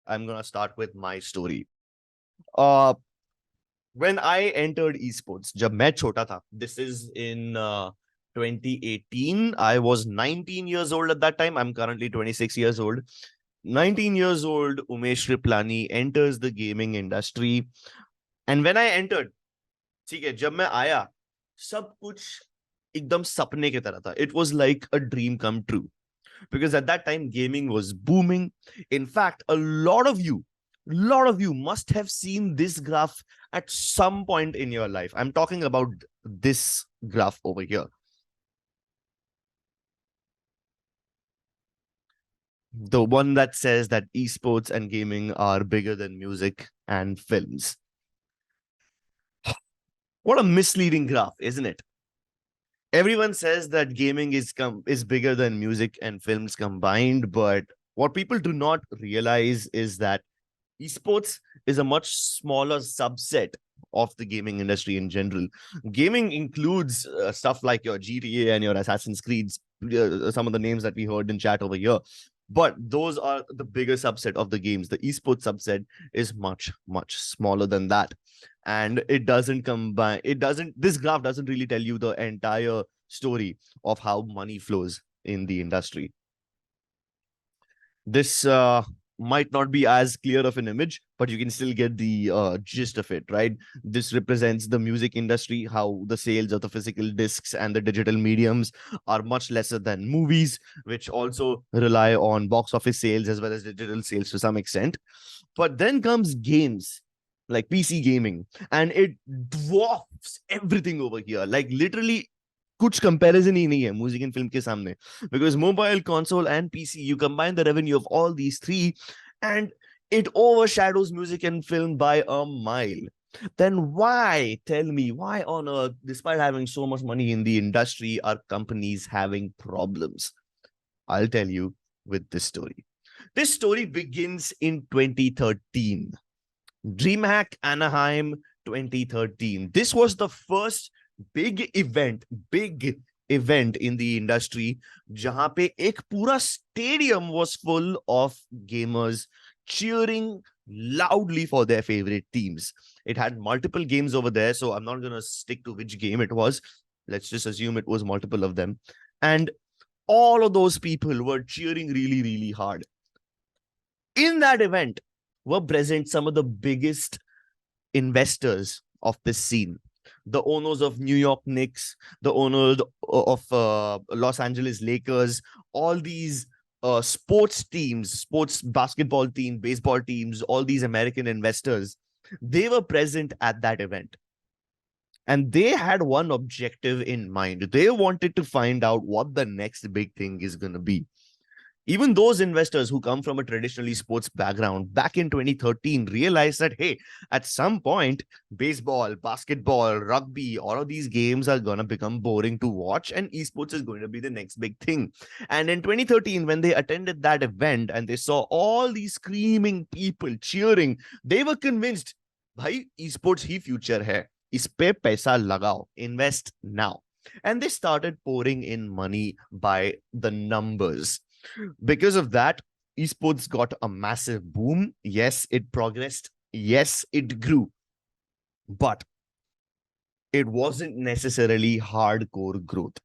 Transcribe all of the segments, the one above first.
I'm gonna start with my story. Uh, when I entered esports, जब मैं छोटा था, this is in 2018. I was 19 years old at that time. I'm currently 26 years old. 19 years old, Umesh Riplani enters the gaming industry. And when I entered, ठीक है, जब मैं आया, सब कुछ एकदम सपने की तरह था. It was like a dream come true. Because at that time gaming was booming. In fact, a lot of you must have seen this graph at some point in your life. I'm talking about this graph over here. The one that says that esports and gaming are bigger than music and films. What a misleading graph, isn't it? Everyone says that gaming is bigger than music and films combined, but what people do not realize is that esports is a much smaller subset of the gaming industry in general. Gaming includes stuff like your GTA and your Assassin's Creeds, some of the names that we heard in chat over here. But those are the bigger subset of the games. The esports subset is much, much smaller than that. And it doesn't combine, this graph doesn't really tell you the entire story of how money flows in the industry. This might not be as clear of an image, but you can still get the gist of it, right? This represents the music industry, how the sales of the physical discs and the digital mediums are much lesser than movies, which also rely on box office sales as well as digital sales to some extent. But then comes games like PC gaming, and it dwarfs everything over here. Like literally, कुछ comparison ही नहीं है music and film के सामने, because mobile, console and PC, you combine the revenue of all these three and it overshadows music and film by a mile. Then why, tell me, why on earth, despite having so much money in the industry, are companies having problems? I'll tell you with this story. This story begins in 2013. DreamHack Anaheim 2013. This was the first big event in the industry, jahan pe ek pura stadium was full of gamers cheering loudly for their favorite teams. It had multiple games over there, so I'm not going to stick to which game it was. Let's just assume it was multiple of them. And all of those people were cheering really, really hard. In that event were present some of the biggest investors of this scene. The owners of New York Knicks, the owners of Los Angeles Lakers, all these sports teams, sports basketball team, baseball teams, all these American investors, they were present at that event. And they had one objective in mind. They wanted to find out what the next big thing is going to be. Even those investors who come from a traditionally sports background back in 2013 realized that, hey, at some point, baseball, basketball, rugby, all of these games are going to become boring to watch, and esports is going to be the next big thing. And in 2013, when they attended that event and they saw all these screaming people cheering, they were convinced, bhai, esports hi future hai. Is pe paisa lagao, invest now. And they started pouring in money by the numbers. Because of that, esports got a massive boom. Yes, it progressed. Yes, it grew. But it wasn't necessarily hardcore growth.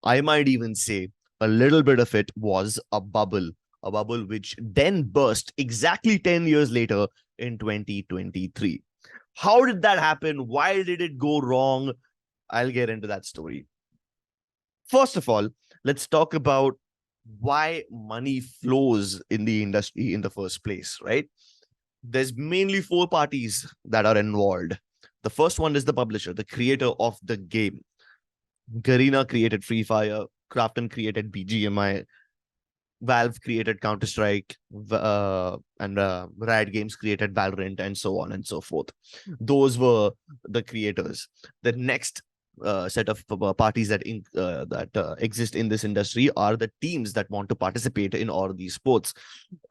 I might even say a little bit of it was a bubble which then burst exactly 10 years later in 2023. How did that happen? Why did it go wrong? I'll get into that story. First of all, let's talk about why money flows in the industry in the first place, right? There's mainly four parties that are involved. The first one is the publisher, the creator of the game. Garena created Free Fire, Krafton created BGMI, Valve created Counter-Strike, and Riot Games created Valorant, and so on and so forth. Those were the creators. The next set of parties that exist in this industry are the teams that want to participate in all of these sports.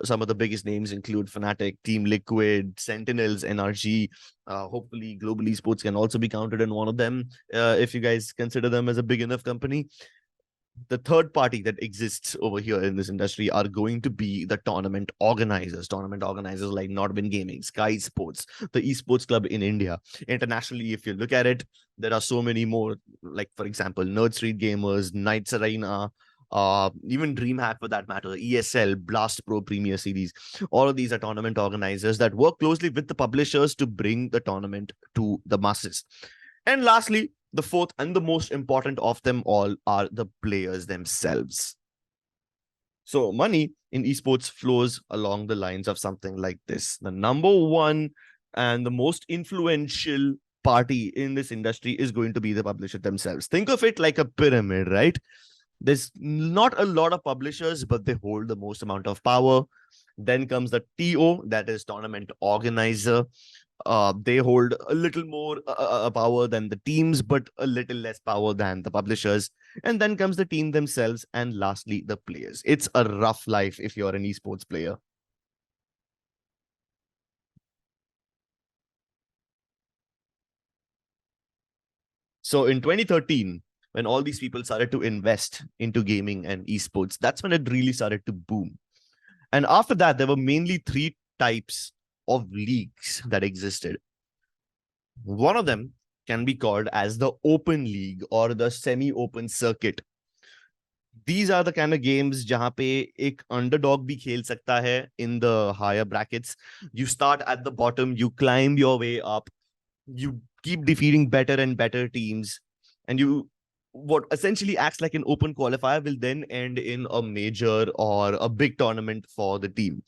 Some of the biggest names include Fnatic, Team Liquid, Sentinels, NRG. Hopefully, Global Esports can also be counted in one of them if you guys consider them as a big enough company. The third party that exists over here in this industry are going to be the tournament organizers. Tournament organizers like Nordwin Gaming, Sky Sports, the Esports Club in India. Internationally, if you look at it, there are so many more, like, for example, Nerd Street Gamers, Knights Arena, even DreamHack for that matter, ESL, Blast Pro Premier Series. All of these are tournament organizers that work closely with the publishers to bring the tournament to the masses. And lastly, the fourth and the most important of them all are the players themselves. So money in esports flows along the lines of something like this. The number one and the most influential party in this industry is going to be the publisher themselves. Think of it like a pyramid, right? There's not a lot of publishers, but they hold the most amount of power. Then comes the TO, that is tournament organizer. They hold a little more power than the teams, but a little less power than the publishers. And then comes the team themselves, and lastly, the players. It's a rough life if you're an esports player. So in 2013, when all these people started to invest into gaming and esports, that's when it really started to boom. And after that, there were mainly three types of leagues that existed. One of them can be called as the open league or the semi-open circuit. These are the kind of games jahan pe ek underdog bhi khel sakta hai in the higher brackets. You start at the bottom, you climb your way up, you keep defeating better and better teams, and you what essentially acts like an open qualifier will then end in a major or a big tournament for the team.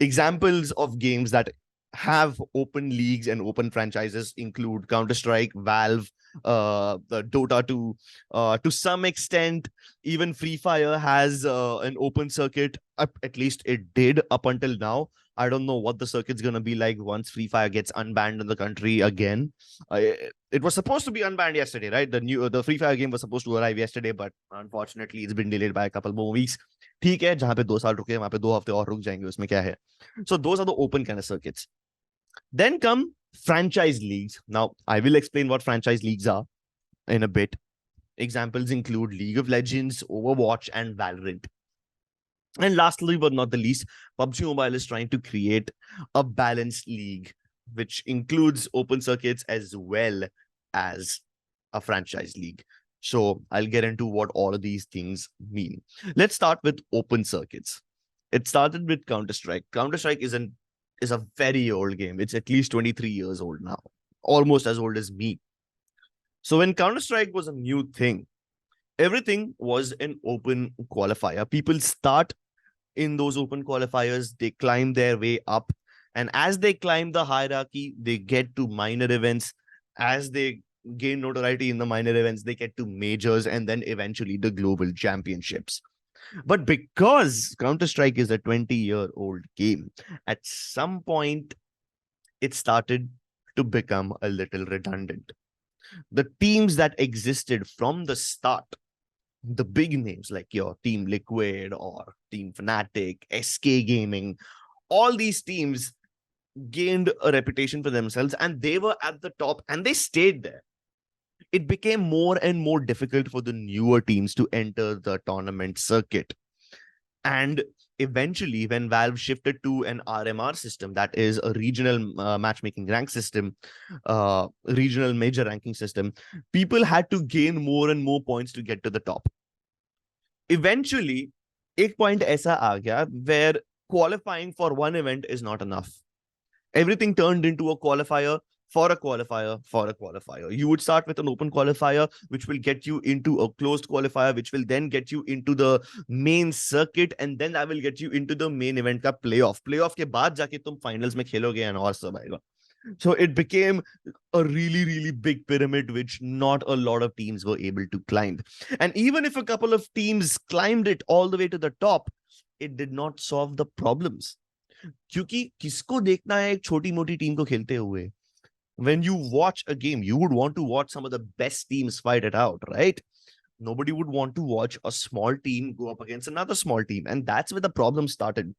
Examples of games that have open leagues and open franchises include Counter-Strike, Valve, the Dota 2. To some extent, even Free Fire has an open circuit. At least it did up until now. I don't know what the circuit's going to be like once Free Fire gets unbanned in the country again. It was supposed to be unbanned yesterday, right? The Free Fire game was supposed to arrive yesterday, but unfortunately, it's been delayed by a couple more weeks. ठीक है, जहां पे 2 साल रुके वहां पे 2 हफ्ते और रुक जाएंगे, उसमें क्या है? So those are the open kind of circuits. Then come franchise leagues. Now, I will explain what franchise leagues are in a bit. Examples include League of Legends, Overwatch, and Valorant. And lastly, but not the least, PUBG Mobile is trying to create a balanced league, which includes open circuits as well as a franchise league. So I'll get into what all of these things mean. Let's start with open circuits. It started with Counter-Strike. Counter-Strike is a very old game. It's at least 23 years old now, almost as old as me. So when Counter-Strike was a new thing, everything was an open qualifier. People start in those open qualifiers, they climb their way up. And as they climb the hierarchy, they get to minor events. As they gain notoriety in the minor events, they get to majors and then eventually the global championships. But because Counter-Strike is a 20-year-old game, at some point, it started to become a little redundant. The teams that existed from the start, the big names like your Team Liquid or Team Fnatic, SK Gaming, all these teams gained a reputation for themselves and they were at the top and they stayed there. It became more and more difficult for the newer teams to enter the tournament circuit. And eventually, when Valve shifted to an RMR system, that is a regional matchmaking rank system, regional major ranking system, people had to gain more and more points to get to the top. Eventually, एक point ऐसा आ गया where qualifying for one event is not enough. Everything turned into a qualifier for a qualifier for a qualifier. You would start with an open qualifier, which will get you into a closed qualifier, which will then get you into the main circuit, and then that will get you into the main event ka playoff. Playoff के बाद जाके तुम finals में खेलोगे and और सब आएगा. So it became a really, really big pyramid, which not a lot of teams were able to climb. And even if a couple of teams climbed it all the way to the top, it did not solve the problems. क्योंकि किसको देखना है एक छोटी मोटी team को खेलते हुए? When you watch a game, you would want to watch some of the best teams fight it out, right? Nobody would want to watch a small team go up against another small team. And that's where the problem started.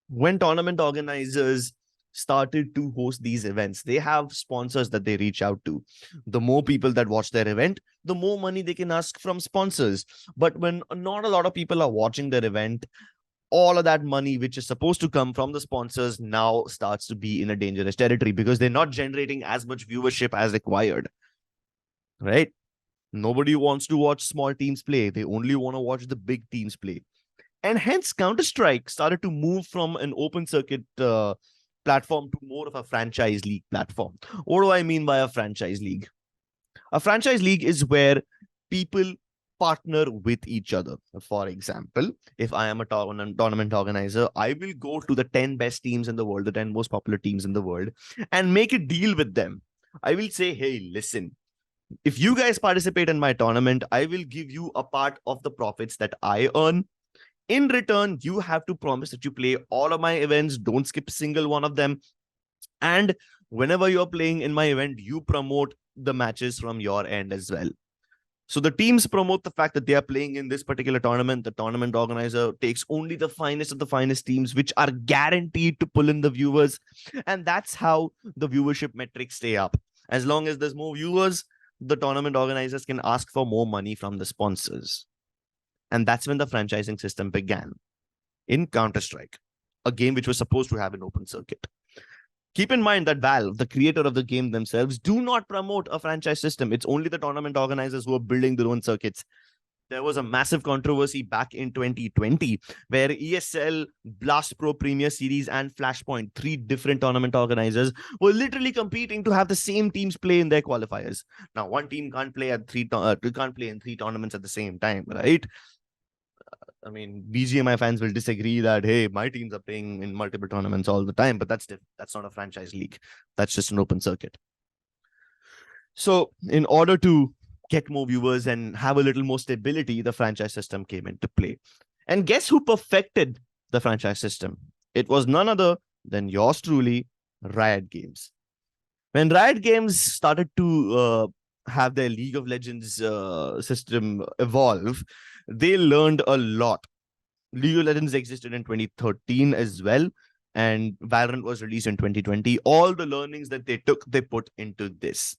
When tournament organizers started to host these events. They have sponsors that they reach out to. The more people that watch their event, the more money they can ask from sponsors. But when not a lot of people are watching their event, all of that money which is supposed to come from the sponsors now starts to be in a dangerous territory because they're not generating as much viewership as required, right? Nobody wants to watch small teams play. They only want to watch the big teams play. And hence, Counter-Strike started to move from an open circuit platform to more of a franchise league platform. What do I mean by a franchise league? A franchise league is where people partner with each other. For example, if I am a tournament organizer, I will go to the 10 best teams in the world, the 10 most popular teams in the world, and make a deal with them. I will say, hey, listen, if you guys participate in my tournament, I will give you a part of the profits that I earn. In return, you have to promise that you play all of my events, don't skip a single one of them. And whenever you're playing in my event, you promote the matches from your end as well. So the teams promote the fact that they are playing in this particular tournament. The tournament organizer takes only the finest of the finest teams, which are guaranteed to pull in the viewers. And that's how the viewership metrics stay up. As long as there's more viewers, the tournament organizers can ask for more money from the sponsors. And that's when the franchising system began in Counter-Strike, a game which was supposed to have an open circuit. Keep in mind that Valve, the creator of the game themselves, do not promote a franchise system. It's only the tournament organizers who are building their own circuits. There was a massive controversy back in 2020 where ESL, Blast Pro Premier Series, and Flashpoint, 3 different tournament organizers, were literally competing to have the same teams play in their qualifiers. Now, one team can't play in 3 tournaments at the same time, right? I mean, BGMI fans will disagree that, hey, my teams are playing in multiple tournaments all the time, but that's not a franchise league. That's just an open circuit. So in order to get more viewers and have a little more stability, the franchise system came into play. And guess who perfected the franchise system? It was none other than yours truly, Riot Games. When Riot Games started to have their League of Legends system evolve, they learned a lot. League of Legends existed in 2013 as well, and Valorant was released in 2020. All the learnings that they took, they put into this.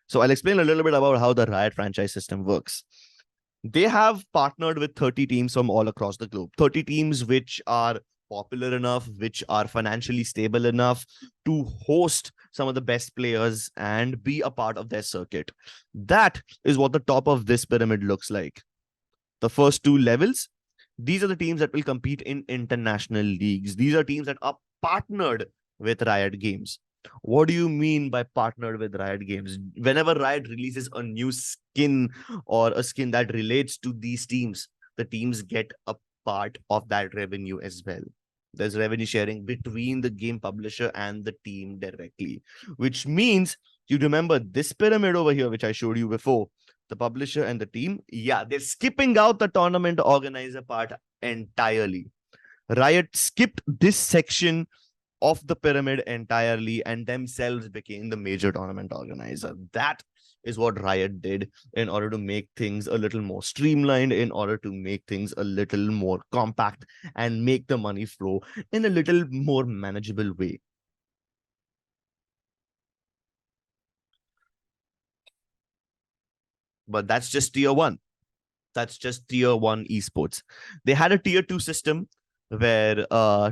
So I'll explain a little bit about how the Riot franchise system works. They have partnered with 30 teams from all across the globe. 30 teams which are popular enough, which are financially stable enough to host some of the best players and be a part of their circuit. That is what the top of this pyramid looks like. The first 2 levels, these are the teams that will compete in international leagues. These are teams that are partnered with Riot Games. What do you mean by partnered with Riot Games? Whenever Riot releases a new skin or a skin that relates to these teams, the teams get a part of that revenue as well. There's revenue sharing between the game publisher and the team directly, which means you remember this pyramid over here, which I showed you before, the publisher and the team. Yeah, they're skipping out the tournament organizer part entirely. Riot skipped this section of the pyramid entirely and themselves became the major tournament organizer. That is what Riot did in order to make things a little more streamlined, in order to make things a little more compact and make the money flow in a little more manageable way. But that's just tier 1. That's just tier 1 esports. They had a tier 2 system where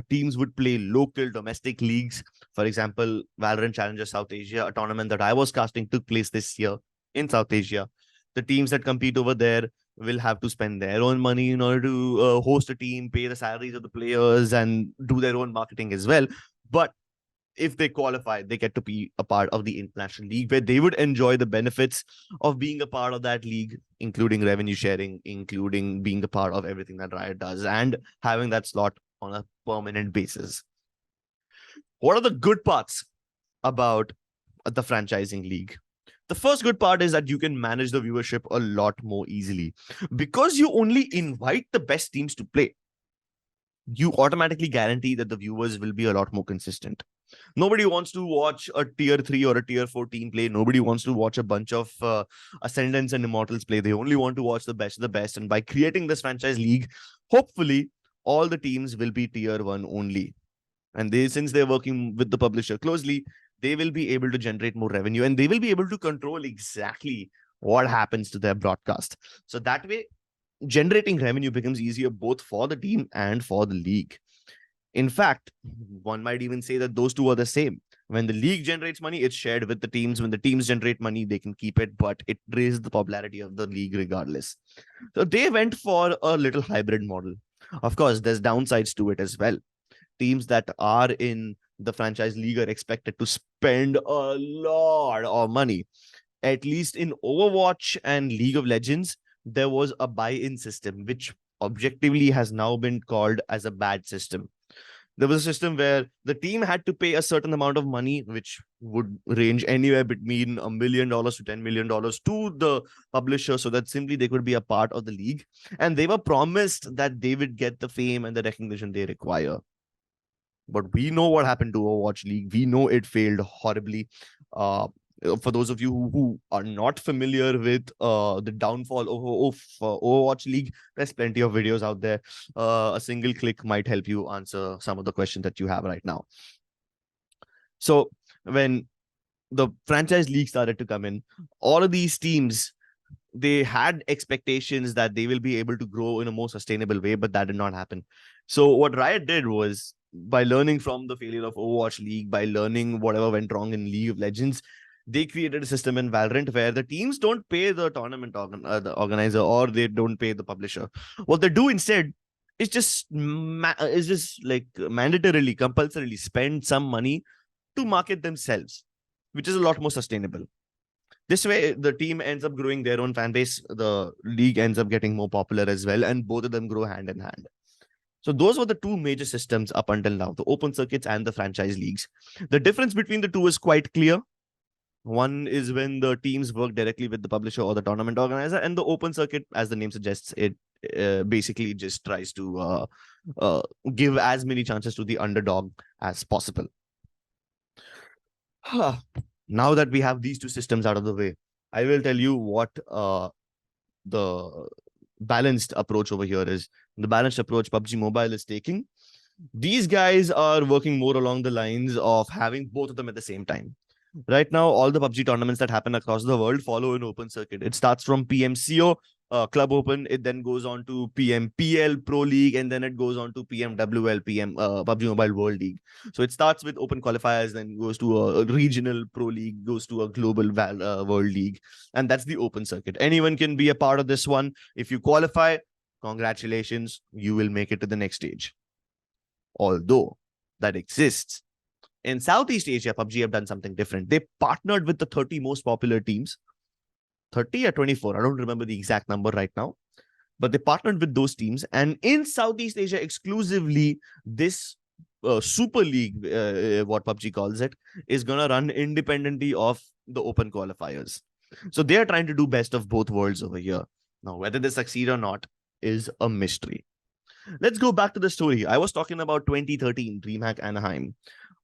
teams would play local domestic leagues. For example, Valorant Challenger South Asia, a tournament that I was casting, took place this year in South Asia. The teams that compete over there will have to spend their own money in order to host a team, pay the salaries of the players, and do their own marketing as well. But if they qualify, they get to be a part of the international league where they would enjoy the benefits of being a part of that league, including revenue sharing, including being a part of everything that Riot does and having that slot on a permanent basis. What are the good parts about the franchising league? The first good part is that you can manage the viewership a lot more easily because you only invite the best teams to play. You automatically guarantee that the viewers will be a lot more consistent. Nobody wants to watch a tier 3 or a tier 4 team play. Nobody wants to watch a bunch of Ascendants and Immortals play. They only want to watch the best of the best. And by creating this franchise league, hopefully all the teams will be tier 1 only. And since they're working with the publisher closely, they will be able to generate more revenue, and they will be able to control exactly what happens to their broadcast. So that way, generating revenue becomes easier both for the team and for the league. In fact, one might even say that those two are the same. When the league generates money, it's shared with the teams. When the teams generate money, they can keep it, but it raises the popularity of the league regardless. So they went for a little hybrid model. Of course, there's downsides to it as well. Teams that are in the franchise league are expected to spend a lot of money. At least in Overwatch and League of Legends, there was a buy-in system, which objectively has now been called as a bad system. There was a system where the team had to pay a certain amount of money, which would range anywhere between $1 million to $10 million to the publisher, so that simply they could be a part of the league. And they were promised that they would get the fame and the recognition they require. But we know what happened to Overwatch League. We know it failed horribly. For those of you who are not familiar with the downfall of Overwatch League, there's plenty of videos out there. A single click might help you answer some of the questions that you have right now. So when the franchise league started to come in, all of these teams, they had expectations that they will be able to grow in a more sustainable way, but that did not happen. So what Riot did was, by learning from the failure of Overwatch League, by learning whatever went wrong in League of Legends, they created a system in Valorant where the teams don't pay the tournament the organizer, or they don't pay the publisher. What they do instead is just like mandatorily, compulsorily spend some money to market themselves, which is a lot more sustainable. This way, the team ends up growing their own fan base. The league ends up getting more popular as well, and both of them grow hand in hand. So those were the two major systems up until now, the open circuits and the franchise leagues. The difference between the two is quite clear. One is when the teams work directly with the publisher or the tournament organizer, and the open circuit, as the name suggests, it basically just tries to give as many chances to the underdog as possible. Now that we have these two systems out of the way, I will tell you what the balanced approach over here is. The balanced approach PUBG Mobile is taking. These guys are working more along the lines of having both of them at the same time. Right now, all the PUBG tournaments that happen across the world follow an open circuit. It starts from PMCO, Club Open. It then goes on to PMPL, Pro League, and then it goes on to PMWL, PUBG Mobile World League. So it starts with open qualifiers, then goes to a regional Pro League, goes to a global World League. And that's the open circuit. Anyone can be a part of this one. If you qualify, congratulations, you will make it to the next stage. Although that exists. In Southeast Asia, PUBG have done something different. They partnered with the 30 most popular teams. 30 or 24, I don't remember the exact number right now. But they partnered with those teams. And in Southeast Asia exclusively, this Super League, what PUBG calls it, is going to run independently of the open qualifiers. So they are trying to do best of both worlds over here. Now, whether they succeed or not is a mystery. Let's go back to the story. I was talking about 2013, DreamHack Anaheim.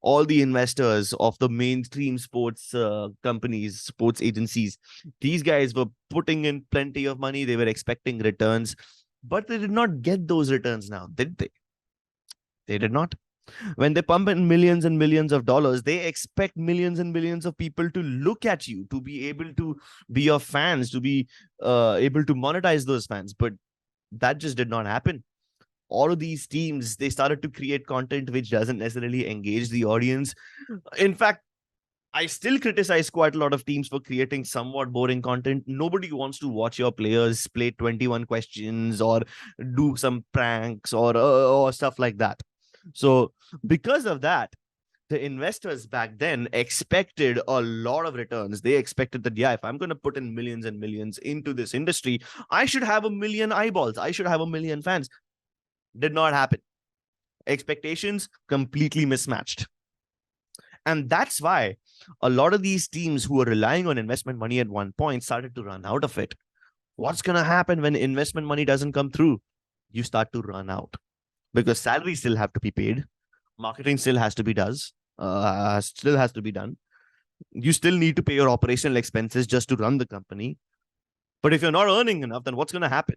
All the investors of the mainstream sports companies, sports agencies, these guys were putting in plenty of money. They were expecting returns, but they did not get those returns now, did they? They did not. When they pump in millions and millions of dollars, they expect millions and millions of people to look at you, to be able to be your fans, to be able to monetize those fans. But that just did not happen. All of these teams, they started to create content which doesn't necessarily engage the audience. In fact, I still criticize quite a lot of teams for creating somewhat boring content. Nobody wants to watch your players play 21 questions or do some pranks or stuff like that. So because of that, the investors back then expected a lot of returns. They expected that, yeah, if I'm going to put in millions and millions into this industry, I should have 1 million eyeballs. I should have 1 million fans. Did not happen. Expectations completely mismatched. And that's why a lot of these teams who were relying on investment money at one point started to run out of it. What's going to happen when investment money doesn't come through? You start to run out because salaries still have to be paid. Marketing still has to be done. You still need to pay your operational expenses just to run the company. But if you're not earning enough, then what's going to happen?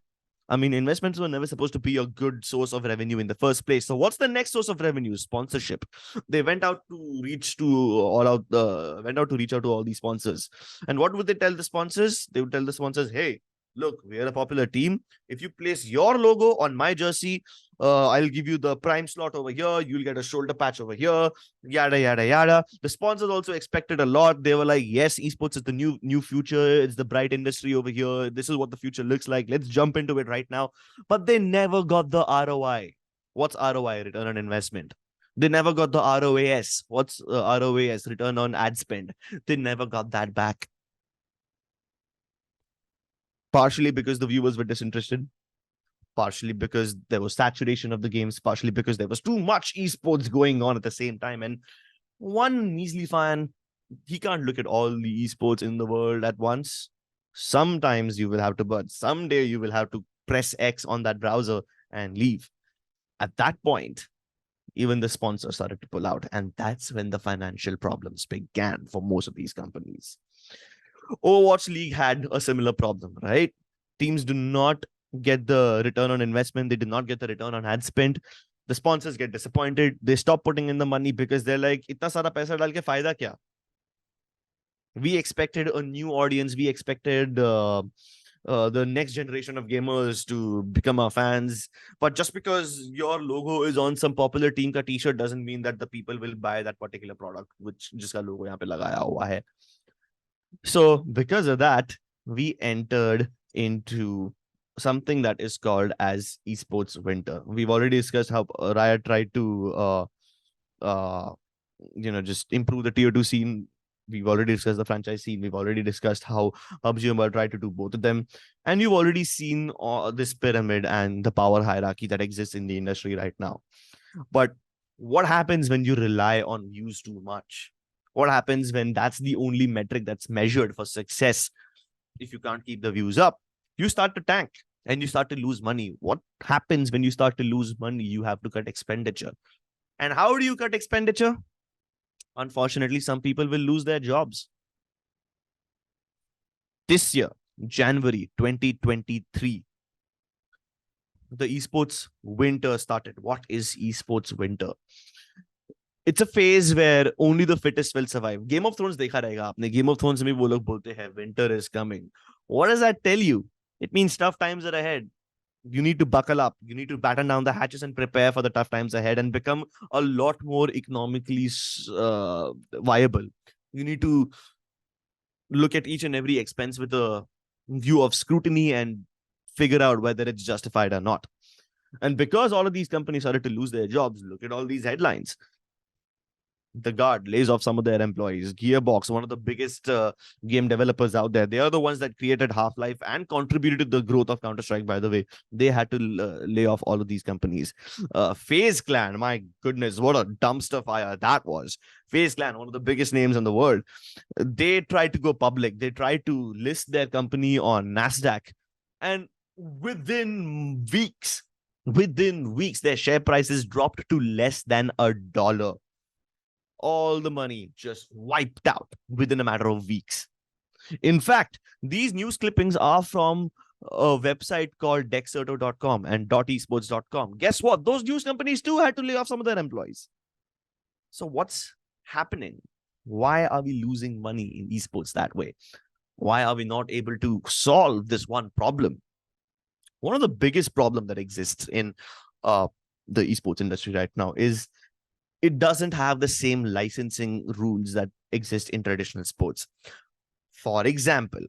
I mean, investments were never supposed to be a good source of revenue in the first place. So what's the next source of revenue? Sponsorship. They went out to reach out to all these sponsors. And what would they tell the sponsors? They would tell the sponsors, hey, look, we are a popular team. If you place your logo on my jersey, I'll give you the prime slot over here. You'll get a shoulder patch over here. Yada yada yada. The sponsors also expected a lot. They were like, yes, esports is the new future. It's the bright industry over here. This is what the future looks like. Let's jump into it right now. But they never got the ROI. What's ROI? Return on investment. They never got the ROAS. What's ROAS? Return on ad spend. They never got that back. Partially because the viewers were disinterested, partially because there was saturation of the games, partially because there was too much esports going on at the same time. And one measly fan, he can't look at all the esports in the world at once. Sometimes you will have to, but someday you will have to press X on that browser and leave. At that point, even the sponsors started to pull out. And that's when the financial problems began for most of these companies. Overwatch League had a similar problem, right? Teams do not get the return on investment. They do not get the return on ad spend. The sponsors get disappointed. They stop putting in the money because they're like, itna sara paisa dal ke fayda kya? We expected a new audience. We expected the next generation of gamers to become our fans. But just because your logo is on some popular team ka t-shirt doesn't mean that the people will buy that particular product, which jiska logo yahan pe lagaya hua hai. So because of that, we entered into something that is called as esports winter. We've already discussed how Riot tried to just improve the tier 2 scene. We've already discussed the franchise scene. We've already discussed how PUBG Mobile tried to do both of them. And you've already seen this pyramid and the power hierarchy that exists in the industry right now. But what happens when you rely on views too much? What happens when that's the only metric that's measured for success? If you can't keep the views up, you start to tank and you start to lose money. What happens when you start to lose money? You have to cut expenditure. And how do you cut expenditure? Unfortunately, some people will lose their jobs. This year, January 2023, the esports winter started. What is esports winter? It's a phase where only the fittest will survive. Game of Thrones dekha rahega aapne. Game of Thrones mein wo log bolte hai, winter is coming. What does that tell you? It means tough times are ahead. You need to buckle up. You need to batten down the hatches and prepare for the tough times ahead and become a lot more economically viable. You need to look at each and every expense with a view of scrutiny and figure out whether it's justified or not. And because all of these companies started to lose their jobs, look at all these headlines. The Guard lays off some of their employees. Gearbox, one of the biggest game developers out there, they are the ones that created Half-Life and contributed to the growth of Counter-Strike, by the way. They had to lay off all of these companies. FaZe Clan, my goodness, what a dumpster fire that was. FaZe Clan, one of the biggest names in the world. They tried to go public. They tried to list their company on NASDAQ. And within weeks, their share prices dropped to less than $1. All the money just wiped out within a matter of weeks. In fact, these news clippings are from a website called dexerto.com and .esports.com. Guess what? Those news companies too had to lay off some of their employees. So what's happening? Why are we losing money in esports that way? Why are we not able to solve this one problem? One of the biggest problems that exists in the esports industry right now is it doesn't have the same licensing rules that exist in traditional sports. For example,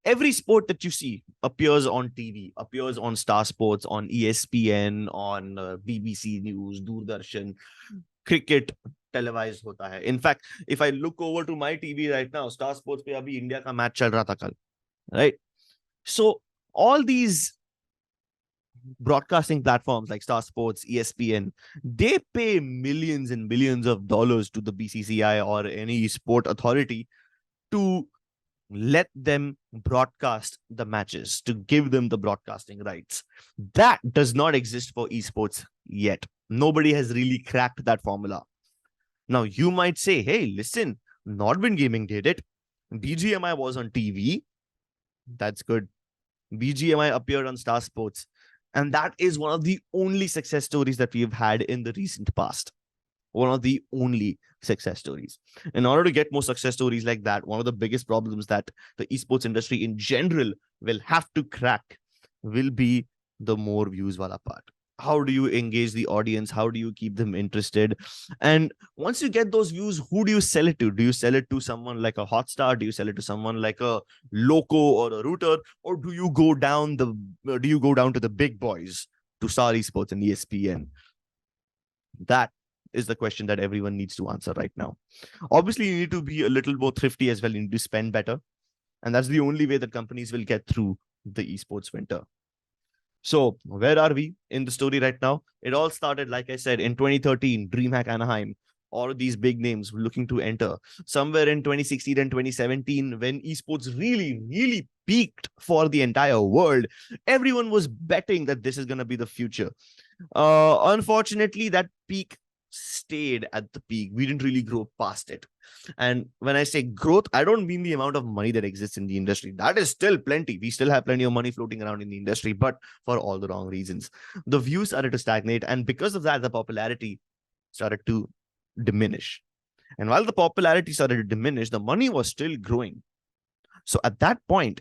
every sport that you see appears on TV, appears on Star Sports, on ESPN, on BBC News, Doordarshan. Cricket televised hota hai. In fact, if I look over to my TV right now, Star Sports pe abhi India ka match chal raha tha kal, right? So all these broadcasting platforms like Star Sports, ESPN, they pay millions and millions of dollars to the BCCI or any sport authority to let them broadcast the matches, to give them the broadcasting rights. That does not exist for esports yet. Nobody has really cracked that formula. Now, you might say, hey, listen, Nordwind Gaming did it. BGMI was on TV. That's good. BGMI appeared on Star Sports. And that is one of the only success stories that we've had in the recent past. One of the only success stories. In order to get more success stories like that, one of the biggest problems that the esports industry in general will have to crack will be the more views wala part. How do you engage the audience? How do you keep them interested? And once you get those views, who do you sell it to? Do you sell it to someone like a Hotstar? Do you sell it to someone like a Loco or a Router? Or do you go down to the big boys, to Star Esports and ESPN? That is the question that everyone needs to answer right now. Obviously, you need to be a little more thrifty as well. You need to spend better. And that's the only way that companies will get through the esports winter. So where are we in the story right now? It all started, like I said, in 2013, DreamHack Anaheim. All of these big names were looking to enter. Somewhere in 2016 and 2017, when esports really, really peaked for the entire world, everyone was betting that this is going to be the future. Unfortunately, that peak stayed at the peak. We didn't really grow past it. And when I say growth, I don't mean the amount of money that exists in the industry. That is still plenty. We still have plenty of money floating around in the industry, but for all the wrong reasons. The views started to stagnate. And because of that, the popularity started to diminish. And while the popularity started to diminish, the money was still growing. So at that point,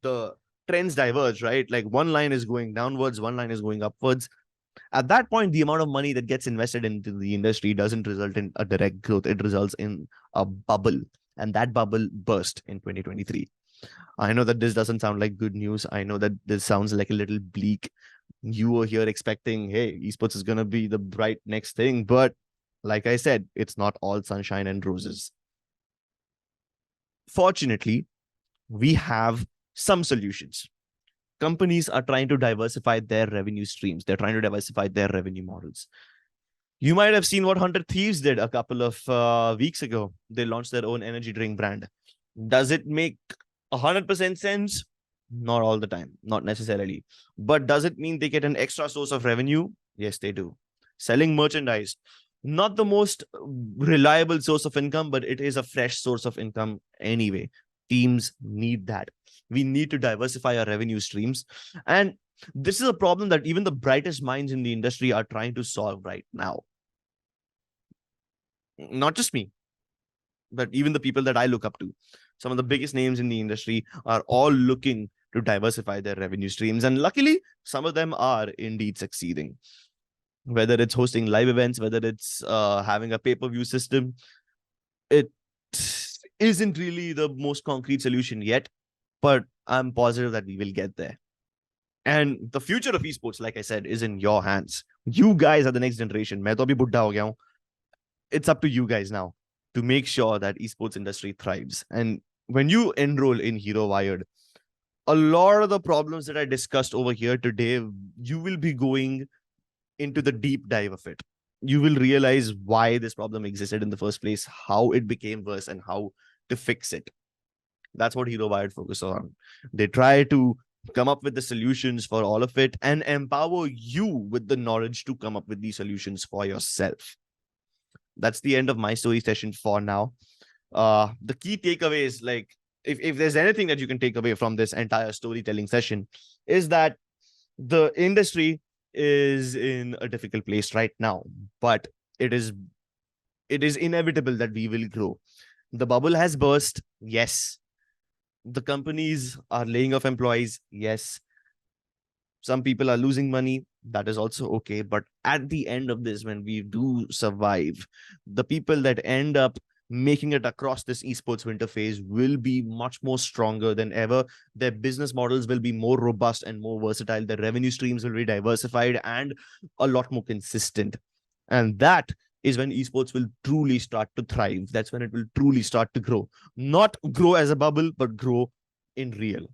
the trends diverge, right? Like one line is going downwards, one line is going upwards. At that point, the amount of money that gets invested into the industry doesn't result in a direct growth. It results in a bubble. And that bubble burst in 2023. I know that this doesn't sound like good news. I know that this sounds like a little bleak. You were here expecting, hey, esports is going to be the bright next thing. But like I said, it's not all sunshine and roses. Fortunately, we have some solutions. Companies are trying to diversify their revenue streams. They're trying to diversify their revenue models. You might have seen what 100 Thieves did a couple of weeks ago. They launched their own energy drink brand. Does it make 100% sense? Not all the time, not necessarily. But does it mean they get an extra source of revenue? Yes, they do. Selling merchandise, not the most reliable source of income, but it is a fresh source of income anyway. Teams need that. We need to diversify our revenue streams. And this is a problem that even the brightest minds in the industry are trying to solve right now. Not just me, but even the people that I look up to. Some of the biggest names in the industry are all looking to diversify their revenue streams. And luckily, some of them are indeed succeeding. Whether it's hosting live events, whether it's having a pay-per-view system, it isn't really the most concrete solution yet, but I'm positive that we will get there. And the future of esports, like I said, is in your hands. You guys are the next generation. Main to abhi buddha ho gaya hu. It's up to you guys now to make sure that esports industry thrives. And when you enroll in Hero Wired, a lot of the problems that I discussed over here today, you will be going into the deep dive of it. You will realize why this problem existed in the first place, how it became worse, and how to fix it. That's what Hero Wired focuses on. They try to come up with the solutions for all of it and empower you with the knowledge to come up with these solutions for yourself. That's the end of my story session for now. The key takeaways, like if there's anything that you can take away from this entire storytelling session, is that the industry is in a difficult place right now, but it is inevitable that we will grow. The bubble has burst. Yes. The companies are laying off employees. Yes. Some people are losing money. That is also okay. But at the end of this, when we do survive, the people that end up making it across this esports winter phase will be much more stronger than ever. Their business models will be more robust and more versatile. Their revenue streams will be diversified and a lot more consistent. And that is when esports will truly start to thrive. That's when it will truly start to grow. Not grow as a bubble, but grow in real.